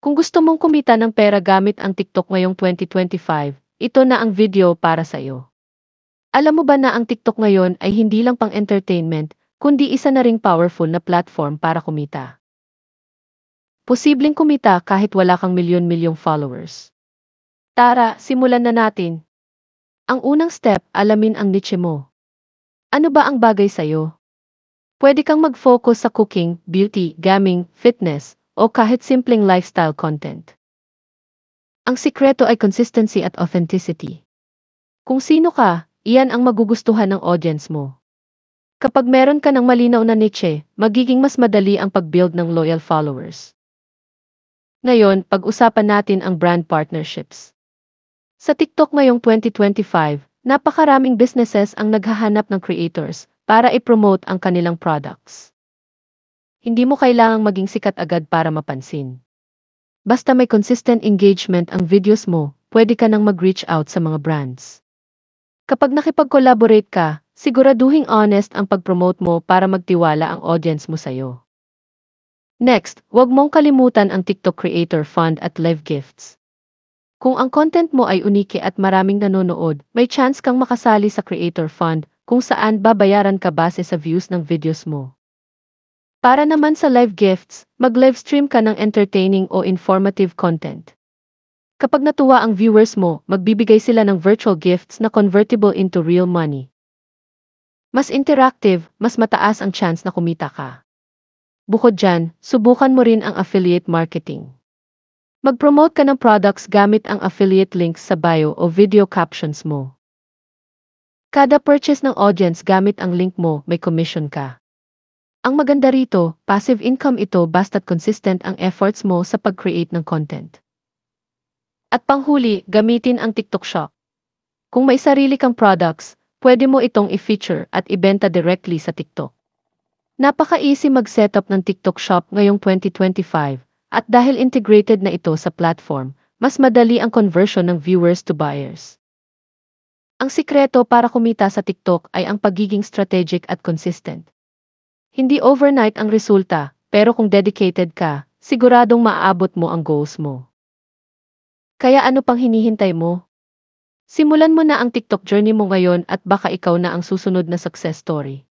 Kung gusto mong kumita ng pera gamit ang TikTok ngayong 2025, ito na ang video para sa iyo. Alam mo ba na ang TikTok ngayon ay hindi lang pang-entertainment, kundi isa na ring powerful na platform para kumita. Posibleng kumita kahit wala kang milyon-milyong followers. Tara, simulan na natin. Ang unang step, alamin ang niche mo. Ano ba ang bagay sa'yo? Pwede kang mag-focus sa cooking, beauty, gaming, fitness, o kahit simpleng lifestyle content. Ang sikreto ay consistency at authenticity. Kung sino ka, iyan ang magugustuhan ng audience mo. Kapag meron ka ng malinaw na niche, magiging mas madali ang pag-build ng loyal followers. Ngayon, pag-usapan natin ang brand partnerships. Sa TikTok ngayong 2025, napakaraming businesses ang naghahanap ng creators para i-promote ang kanilang products. Hindi mo kailangang maging sikat agad para mapansin. Basta may consistent engagement ang videos mo, pwede ka nang mag-reach out sa mga brands. Kapag nakipag-collaborate ka, siguraduhing honest ang pag-promote mo para magtiwala ang audience mo sa'yo. Next, huwag mong kalimutan ang TikTok Creator Fund at live gifts. Kung ang content mo ay unike at maraming nanonood, may chance kang makasali sa Creator Fund kung saan babayaran ka base sa views ng videos mo. Para naman sa live gifts, mag-livestream ka ng entertaining o informative content. Kapag natuwa ang viewers mo, magbibigay sila ng virtual gifts na convertible into real money. Mas interactive, mas mataas ang chance na kumita ka. Bukod dyan, subukan mo rin ang affiliate marketing. Mag-promote ka ng products gamit ang affiliate links sa bio o video captions mo. Kada purchase ng audience gamit ang link mo, may commission ka. Ang maganda rito, passive income ito basta't consistent ang efforts mo sa pag-create ng content. At panghuli, gamitin ang TikTok Shop. Kung may sarili kang products, pwede mo itong i-feature at ibenta directly sa TikTok. Napaka-easy mag-setup ng TikTok Shop ngayong 2025. At dahil integrated na ito sa platform, mas madali ang conversion ng viewers to buyers. Ang sikreto para kumita sa TikTok ay ang pagiging strategic at consistent. Hindi overnight ang resulta, pero kung dedicated ka, siguradong maaabot mo ang goals mo. Kaya ano pang hinihintay mo? Simulan mo na ang TikTok journey mo ngayon at baka ikaw na ang susunod na success story.